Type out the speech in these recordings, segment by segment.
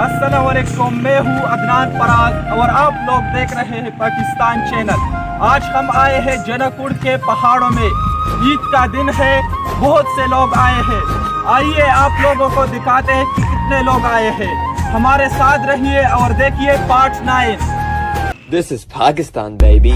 अस्सलाम वालेकुम, मैं हूँ अदनान पराग और आप लोग देख रहे हैं पाकिस्तान चैनल। आज हम आए हैं जनकपुर के पहाड़ों में। ईद का दिन है, बहुत से लोग आए हैं। आइए आप लोगों को दिखाते हैं कि कितने लोग आए हैं। हमारे साथ रहिए और देखिए part 9। This is Pakistan, baby.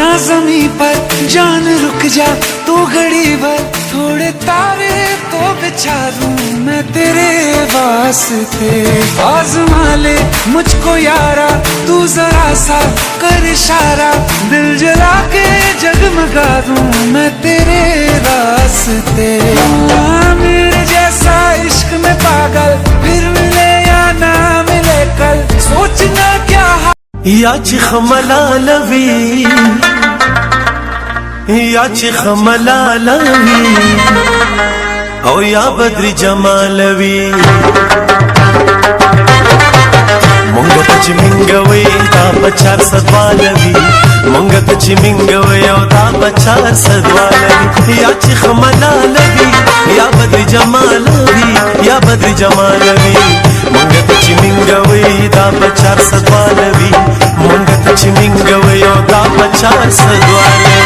ना ज़मीं पर जान रुक जा तू घड़ी भर, थोड़े तारे तो बिछा दूं मैं तेरे वास्ते। आज़मा ले मुझको यारा, तू जरा सा कर इशारा, दिल जला के जगमगा दूं मैं तेरे वास्ते। मेरे जैसा इश्क में पागल फिर मिले या ना मिले कल, सोचना क्या याची खमलालवी, याची खमलालवी, ओ या बद्री जमालवी, मंगत चिमिंगवे दा बचार सदवालवी, मंगत चिमिंगवे ओ दा बचार सदवालवी। याची खमलालवी, या बद्री जमालवी, या बद्री जमालवी, मंगत चिमिंगवे दा बचार सदवालवी, मंगत चिमिंगवे ओ दा बचार सदवालवी।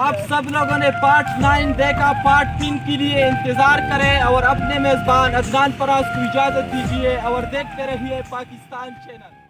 आप सब लोगों ने पार्ट 9 देखा, पार्ट 3 के लिए इंतजार करें और अपने मेजबान अदनान फराज को इजाजत दीजिए और देखते रहिए पाकिस्तान चैनल।